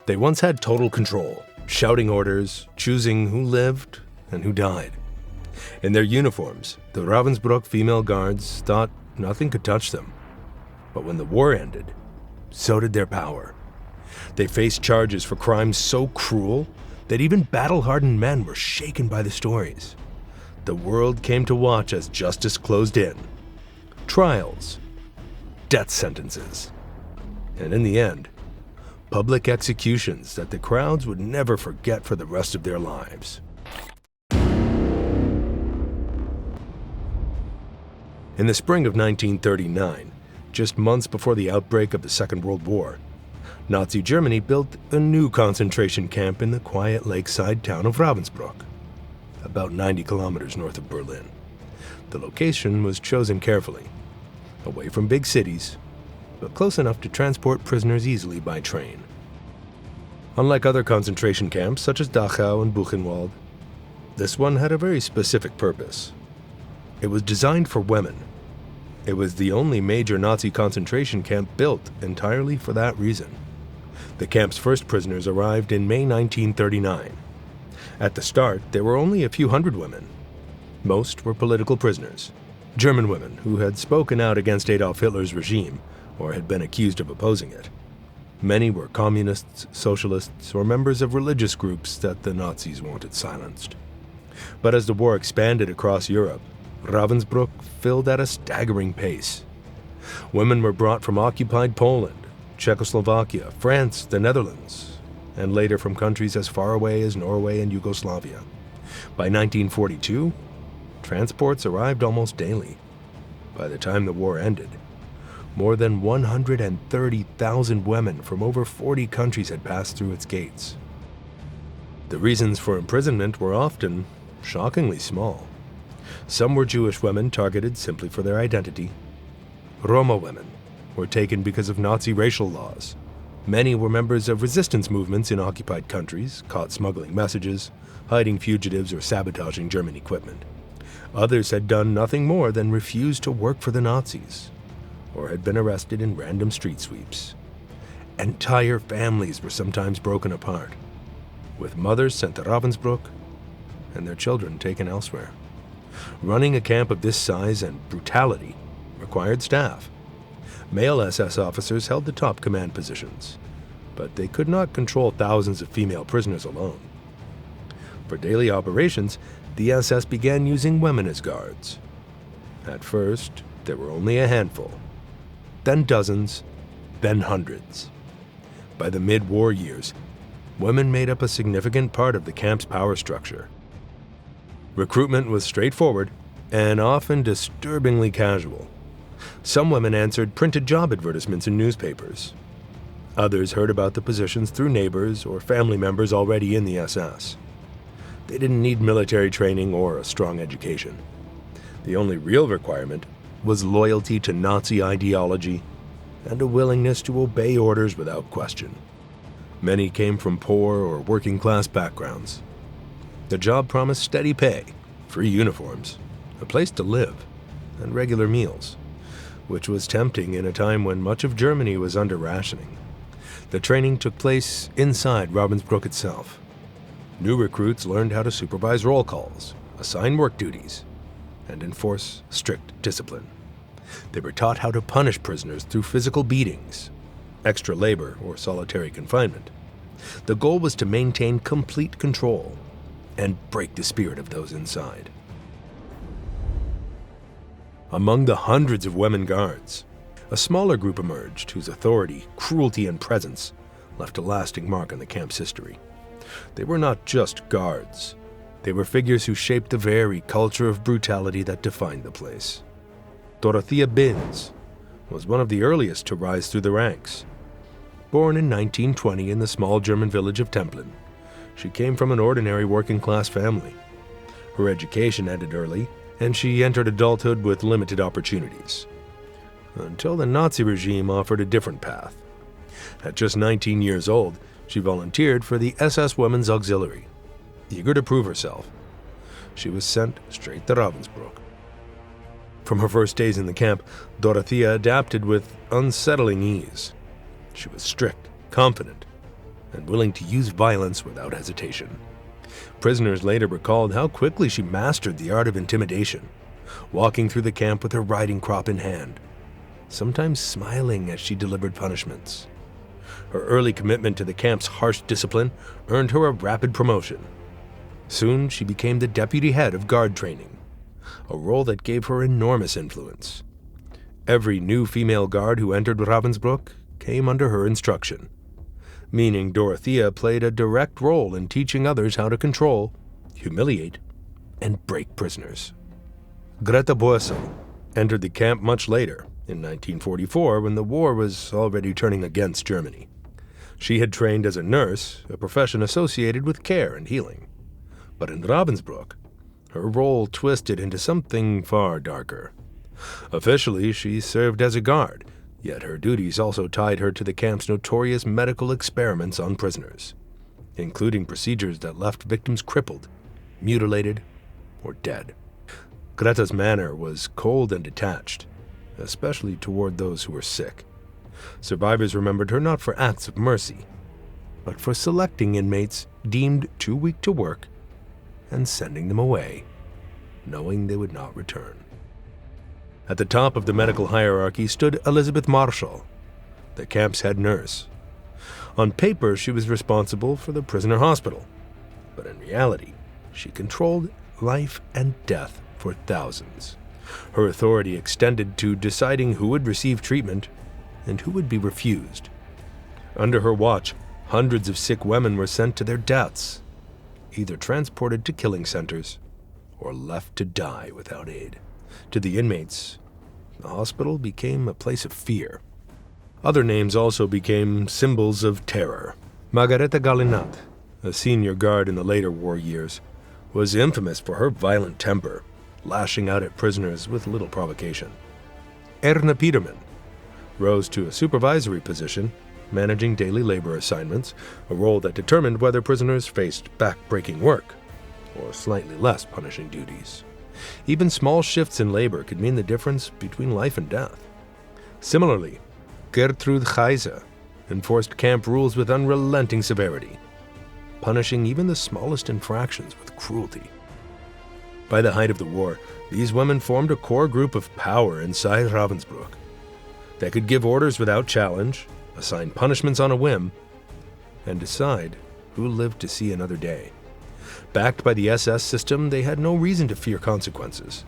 They once had total control, shouting orders, choosing who lived and who died. In their uniforms, the Ravensbrück Female Guards thought nothing could touch them. But when the war ended, so did their power. They faced charges for crimes so cruel that even battle-hardened men were shaken by the stories. The world came to watch as justice closed in. Trials, death sentences, and in the end, public executions that the crowds would never forget for the rest of their lives. In the spring of 1939, just months before the outbreak of the Second World War, Nazi Germany built a new concentration camp in the quiet lakeside town of Ravensbrück, about 90 kilometers north of Berlin. The location was chosen carefully, away from big cities, but close enough to transport prisoners easily by train. Unlike other concentration camps such as Dachau and Buchenwald, this one had a very specific purpose. It was designed for women. It was the only major Nazi concentration camp built entirely for that reason. The camp's first prisoners arrived in May 1939. At the start, there were only a few hundred women. Most were political prisoners, German women who had spoken out against Adolf Hitler's regime or had been accused of opposing it. Many were communists, socialists, or members of religious groups that the Nazis wanted silenced. But as the war expanded across Europe, Ravensbrück filled at a staggering pace. Women were brought from occupied Poland, Czechoslovakia, France, the Netherlands, and later from countries as far away as Norway and Yugoslavia. By 1942, transports arrived almost daily. By the time the war ended, more than 130,000 women from over 40 countries had passed through its gates. The reasons for imprisonment were often shockingly small. Some were Jewish women targeted simply for their identity. Roma women were taken because of Nazi racial laws. Many were members of resistance movements in occupied countries, caught smuggling messages, hiding fugitives, or sabotaging German equipment. Others had done nothing more than refuse to work for the Nazis, or had been arrested in random street sweeps. Entire families were sometimes broken apart, with mothers sent to Ravensbrück and their children taken elsewhere. Running a camp of this size and brutality required staff. Male SS officers held the top command positions, but they could not control thousands of female prisoners alone. For daily operations, the SS began using women as guards. At first, there were only a handful, then dozens, then hundreds. By the mid-war years, women made up a significant part of the camp's power structure. Recruitment was straightforward and often disturbingly casual. Some women answered printed job advertisements in newspapers. Others heard about the positions through neighbors or family members already in the SS. They didn't need military training or a strong education. The only real requirement was loyalty to Nazi ideology and a willingness to obey orders without question. Many came from poor or working-class backgrounds. The job promised steady pay, free uniforms, a place to live, and regular meals, which was tempting in a time when much of Germany was under rationing. The training took place inside Ravensbrück itself. New recruits learned how to supervise roll calls, assign work duties, and enforce strict discipline. They were taught how to punish prisoners through physical beatings, extra labor, or solitary confinement. The goal was to maintain complete control and break the spirit of those inside. Among the hundreds of women guards, a smaller group emerged whose authority, cruelty, and presence left a lasting mark on the camp's history. They were not just guards. They were figures who shaped the very culture of brutality that defined the place. Dorothea Binz was one of the earliest to rise through the ranks. Born in 1920 in the small German village of Templin, she came from an ordinary working-class family. Her education ended early, and she entered adulthood with limited opportunities, until the Nazi regime offered a different path. At just 19 years old, she volunteered for the SS Women's Auxiliary. Eager to prove herself, she was sent straight to Ravensbrück. From her first days in the camp, Dorothea adapted with unsettling ease. She was strict, confident, and willing to use violence without hesitation. Prisoners later recalled how quickly she mastered the art of intimidation, walking through the camp with her riding crop in hand, sometimes smiling as she delivered punishments. Her early commitment to the camp's harsh discipline earned her a rapid promotion. Soon, she became the deputy head of guard training, a role that gave her enormous influence. Every new female guard who entered Ravensbrück came under her instruction, meaning Dorothea played a direct role in teaching others how to control, humiliate, and break prisoners. Greta Boesel entered the camp much later, in 1944, when the war was already turning against Germany. She had trained as a nurse, a profession associated with care and healing. But in Ravensbrück, her role twisted into something far darker. Officially, she served as a guard, yet her duties also tied her to the camp's notorious medical experiments on prisoners, including procedures that left victims crippled, mutilated, or dead. Greta's manner was cold and detached, especially toward those who were sick. Survivors remembered her not for acts of mercy, but for selecting inmates deemed too weak to work and sending them away, knowing they would not return. At the top of the medical hierarchy stood Elizabeth Marshall, the camp's head nurse. On paper, she was responsible for the prisoner hospital, but in reality, she controlled life and death for thousands. Her authority extended to deciding who would receive treatment and who would be refused. Under her watch, hundreds of sick women were sent to their deaths, either transported to killing centers or left to die without aid. To the inmates, the hospital became a place of fear. Other names also became symbols of terror. Margareta Gallinat, a senior guard in the later war years, was infamous for her violent temper, lashing out at prisoners with little provocation. Erna Peterman rose to a supervisory position, managing daily labor assignments, a role that determined whether prisoners faced back-breaking work or slightly less punishing duties. Even small shifts in labor could mean the difference between life and death. Similarly, Gertrude Heise enforced camp rules with unrelenting severity, punishing even the smallest infractions with cruelty. By the height of the war, these women formed a core group of power inside Ravensbrück. They could give orders without challenge, assign punishments on a whim, and decide who lived to see another day. Backed by the SS system, they had no reason to fear consequences.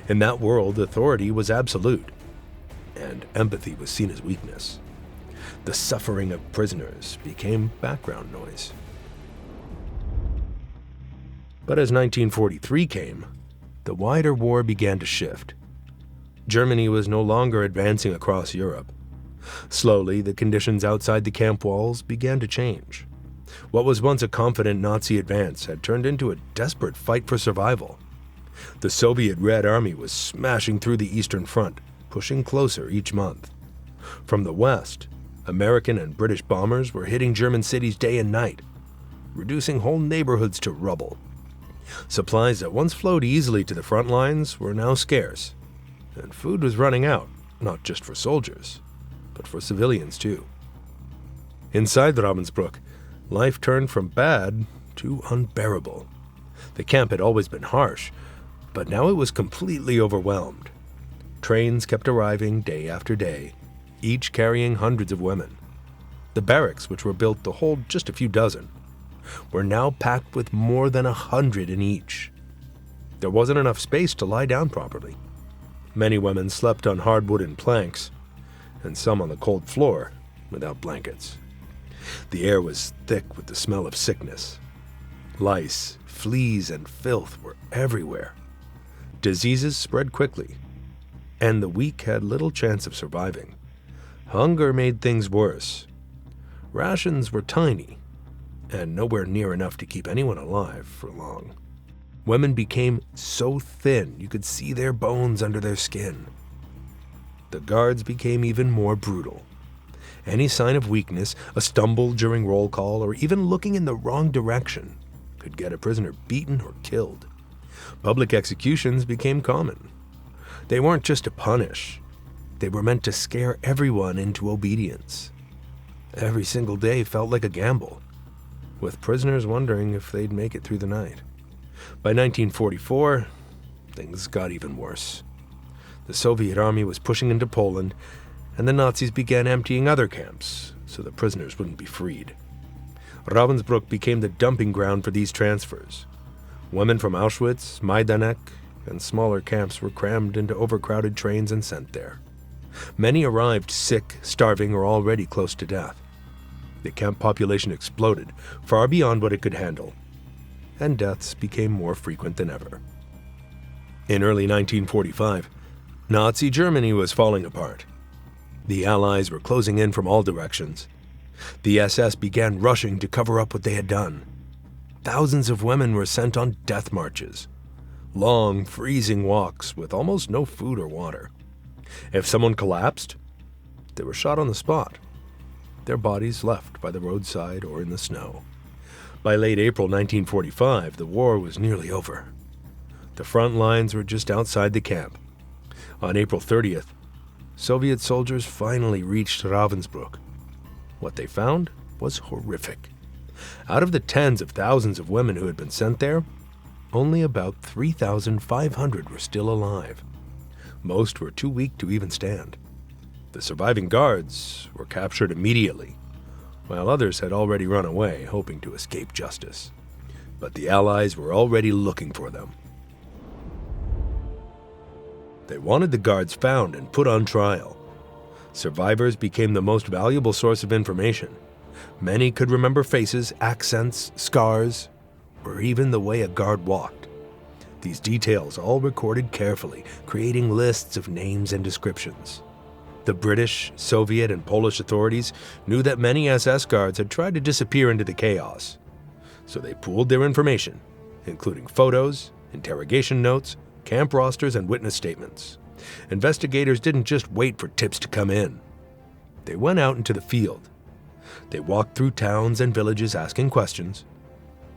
In that world, authority was absolute, and empathy was seen as weakness. The suffering of prisoners became background noise. But as 1943 came, the wider war began to shift. Germany was no longer advancing across Europe. Slowly, the conditions outside the camp walls began to change. What was once a confident Nazi advance had turned into a desperate fight for survival. The Soviet Red Army was smashing through the Eastern Front, pushing closer each month. From the west, American and British bombers were hitting German cities day and night, reducing whole neighborhoods to rubble. Supplies that once flowed easily to the front lines were now scarce, and food was running out, not just for soldiers, but for civilians too. Inside Ravensbrück, life turned from bad to unbearable. The camp had always been harsh, but now it was completely overwhelmed. Trains kept arriving day after day, each carrying hundreds of women. The barracks, which were built to hold just a few dozen, were now packed with more than 100 in each. There wasn't enough space to lie down properly. Many women slept on hardwood and planks, and some on the cold floor without blankets. The air was thick with the smell of sickness. Lice, fleas, and filth were everywhere. Diseases spread quickly, and the weak had little chance of surviving. Hunger made things worse. Rations were tiny, and nowhere near enough to keep anyone alive for long. Women became so thin you could see their bones under their skin. The guards became even more brutal. Any sign of weakness, a stumble during roll call, or even looking in the wrong direction could get a prisoner beaten or killed. Public executions became common. They weren't just to punish. They were meant to scare everyone into obedience. Every single day felt like a gamble, with prisoners wondering if they'd make it through the night. By 1944, things got even worse. The Soviet army was pushing into Poland, and the Nazis began emptying other camps so the prisoners wouldn't be freed. Ravensbrück became the dumping ground for these transfers. Women from Auschwitz, Majdanek, and smaller camps were crammed into overcrowded trains and sent there. Many arrived sick, starving, or already close to death. The camp population exploded, far beyond what it could handle, and deaths became more frequent than ever. In early 1945, Nazi Germany was falling apart. The Allies were closing in from all directions. The SS began rushing to cover up what they had done. Thousands of women were sent on death marches, long, freezing walks with almost no food or water. If someone collapsed, they were shot on the spot, their bodies left by the roadside or in the snow. By late April 1945, the war was nearly over. The front lines were just outside the camp. On April 30th, Soviet soldiers finally reached Ravensbrück. What they found was horrific. Out of the tens of thousands of women who had been sent there, only about 3,500 were still alive. Most were too weak to even stand. The surviving guards were captured immediately, while others had already run away, hoping to escape justice. But the Allies were already looking for them. They wanted the guards found and put on trial. Survivors became the most valuable source of information. Many could remember faces, accents, scars, or even the way a guard walked. These details all recorded carefully, creating lists of names and descriptions. The British, Soviet, and Polish authorities knew that many SS guards had tried to disappear into the chaos, so they pooled their information, including photos, interrogation notes, camp rosters, and witness statements. Investigators didn't just wait for tips to come in. They went out into the field. They walked through towns and villages asking questions.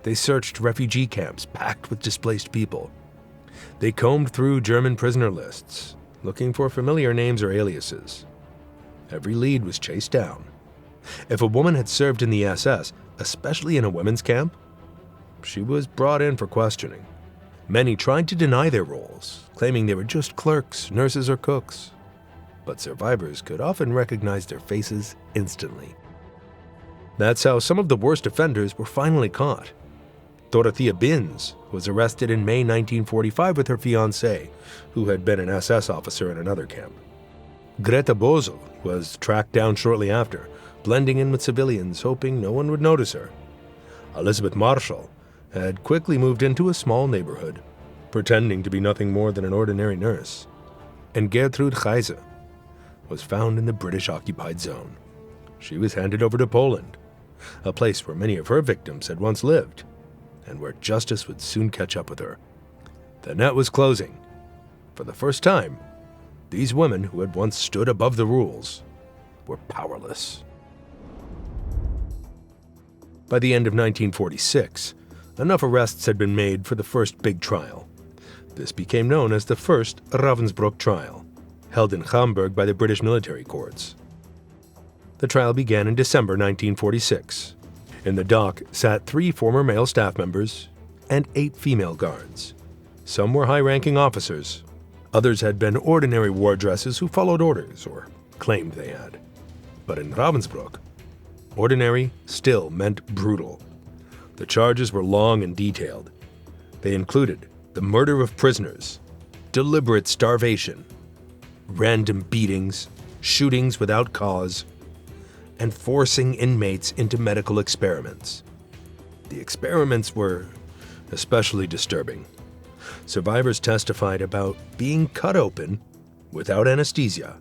They searched refugee camps packed with displaced people. They combed through German prisoner lists, looking for familiar names or aliases. Every lead was chased down. If a woman had served in the SS, especially in a women's camp, she was brought in for questioning. Many tried to deny their roles, claiming they were just clerks, nurses, or cooks. But survivors could often recognize their faces instantly. That's how some of the worst offenders were finally caught. Dorothea Binz was arrested in May 1945 with her fiancé, who had been an SS officer in another camp. Greta Bösel was tracked down shortly after, blending in with civilians, hoping no one would notice her. Elizabeth Marshall had quickly moved into a small neighborhood, pretending to be nothing more than an ordinary nurse. And Gertrude Heise was found in the British-occupied zone. She was handed over to Poland, a place where many of her victims had once lived, and where justice would soon catch up with her. The net was closing. For the first time, these women who had once stood above the rules were powerless. By the end of 1946, enough arrests had been made for the first big trial. This became known as the First Ravensbrück Trial, held in Hamburg by the British military courts. The trial began in December 1946. In the dock sat 3 former male staff members and 8 female guards. Some were high-ranking officers. Others had been ordinary wardresses who followed orders, or claimed they had. But in Ravensbrück, ordinary still meant brutal. The charges were long and detailed. They included the murder of prisoners, deliberate starvation, random beatings, shootings without cause, and forcing inmates into medical experiments. The experiments were especially disturbing. Survivors testified about being cut open without anesthesia,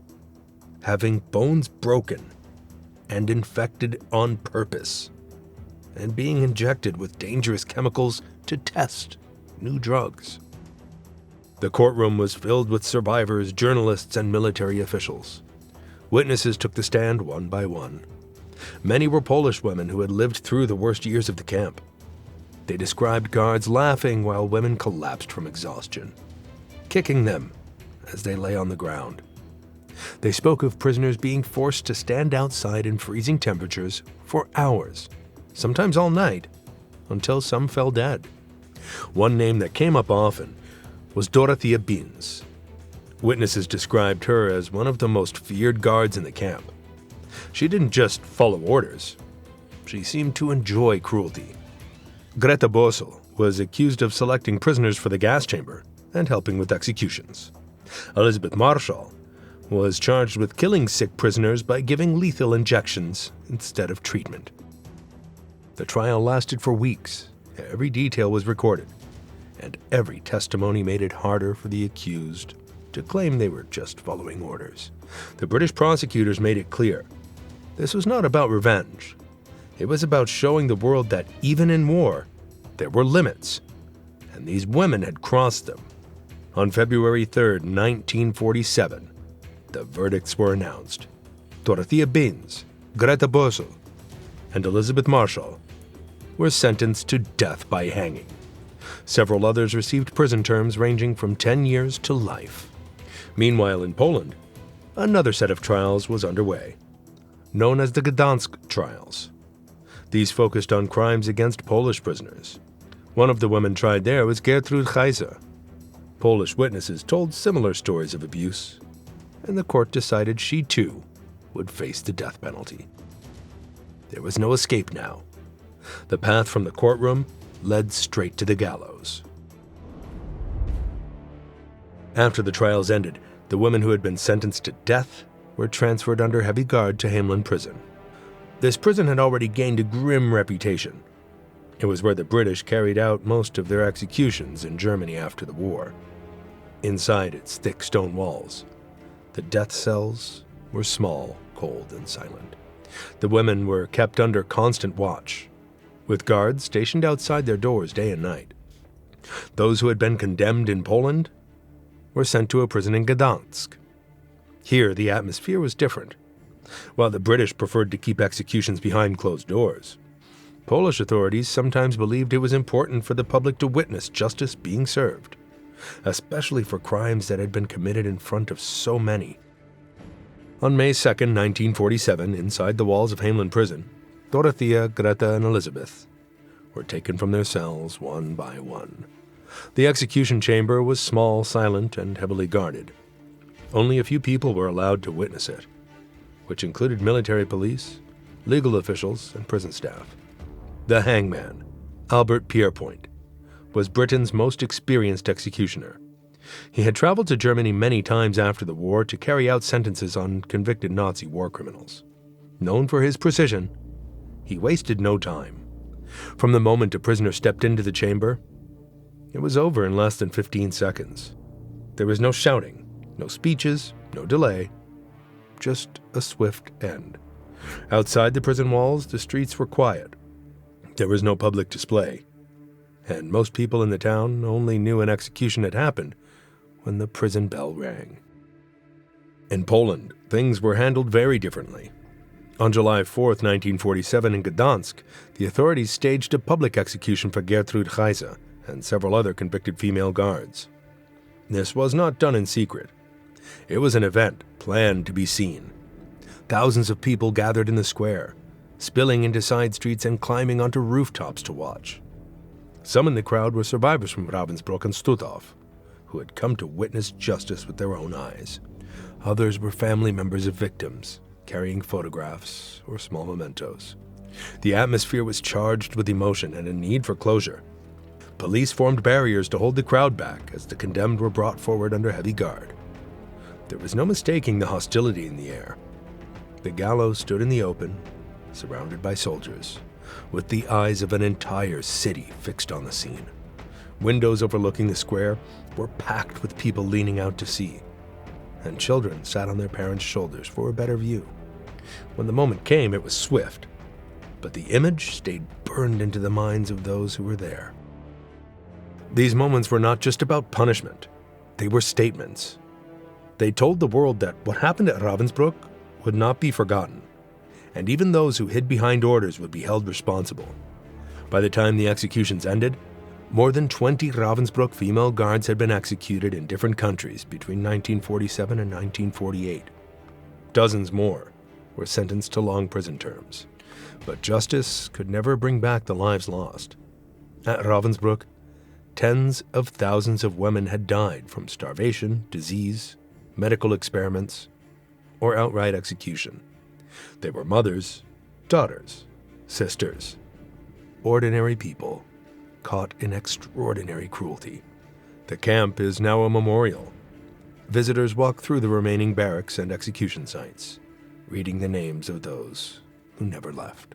having bones broken and infected on purpose, and being injected with dangerous chemicals to test new drugs. The courtroom was filled with survivors, journalists, and military officials. Witnesses took the stand one by one. Many were Polish women who had lived through the worst years of the camp. They described guards laughing while women collapsed from exhaustion, kicking them as they lay on the ground. They spoke of prisoners being forced to stand outside in freezing temperatures for hours, sometimes all night, until some fell dead. One name that came up often was Dorothea Beans. Witnesses described her as one of the most feared guards in the camp. She didn't just follow orders. She seemed to enjoy cruelty. Greta Bossel was accused of selecting prisoners for the gas chamber and helping with executions. Elizabeth Marshall was charged with killing sick prisoners by giving lethal injections instead of treatment. The trial lasted for weeks. Every detail was recorded, and every testimony made it harder for the accused to claim they were just following orders. The British prosecutors made it clear this was not about revenge. It was about showing the world that even in war, there were limits, and these women had crossed them. On February 3, 1947, the verdicts were announced. Dorothea Beans, Greta Bossel, and Elizabeth Marshall were sentenced to death by hanging. Several others received prison terms ranging from 10 years to life. Meanwhile, in Poland, another set of trials was underway, known as the Gdansk trials. These focused on crimes against Polish prisoners. One of the women tried there was Gertrude Heiser. Polish witnesses told similar stories of abuse, and the court decided she too would face the death penalty. There was no escape now. The path from the courtroom led straight to the gallows. After the trials ended, the women who had been sentenced to death were transferred under heavy guard to Hamelin prison. This prison had already gained a grim reputation. It was where the British carried out most of their executions in Germany after the war. Inside its thick stone walls, the death cells were small, cold, and silent. The women were kept under constant watch, with guards stationed outside their doors day and night. Those who had been condemned in Poland were sent to a prison in Gdansk. Here, the atmosphere was different. While the British preferred to keep executions behind closed doors, Polish authorities sometimes believed it was important for the public to witness justice being served, especially for crimes that had been committed in front of so many. On May 2, 1947, inside the walls of Hamelin prison, Dorothea, Greta, and Elizabeth were taken from their cells one by one. The execution chamber was small, silent, and heavily guarded. Only a few people were allowed to witness it, which included military police, legal officials, and prison staff. The hangman, Albert Pierrepoint, was Britain's most experienced executioner. He had traveled to Germany many times after the war to carry out sentences on convicted Nazi war criminals. Known for his precision, he wasted no time. From the moment a prisoner stepped into the chamber, it was over in less than 15 seconds. There was no shouting, no speeches, no delay, just a swift end. Outside the prison walls, the streets were quiet. There was no public display, and most people in the town only knew an execution had happened when the prison bell rang. In Poland, things were handled very differently. On July 4, 1947, in Gdansk, the authorities staged a public execution for Gertrude Heiser and several other convicted female guards. This was not done in secret. It was an event planned to be seen. Thousands of people gathered in the square, spilling into side streets and climbing onto rooftops to watch. Some in the crowd were survivors from Ravensbrück and Stutthof, who had come to witness justice with their own eyes. Others were family members of victims, carrying photographs or small mementos. The atmosphere was charged with emotion and a need for closure. Police formed barriers to hold the crowd back as the condemned were brought forward under heavy guard. There was no mistaking the hostility in the air. The gallows stood in the open, surrounded by soldiers, with the eyes of an entire city fixed on the scene. Windows overlooking the square were packed with people leaning out to sea, and children sat on their parents' shoulders for a better view. When the moment came, it was swift, but the image stayed burned into the minds of those who were there. These moments were not just about punishment. They were statements. They told the world that what happened at Ravensbrück would not be forgotten, and even those who hid behind orders would be held responsible. By the time the executions ended, more than 20 Ravensbrück female guards had been executed in different countries between 1947 and 1948. Dozens more were sentenced to long prison terms. But justice could never bring back the lives lost. At Ravensbrück, tens of thousands of women had died from starvation, disease, medical experiments, or outright execution. They were mothers, daughters, sisters, ordinary people caught in extraordinary cruelty. The camp is now a memorial. Visitors walk through the remaining barracks and execution sites, reading the names of those who never left.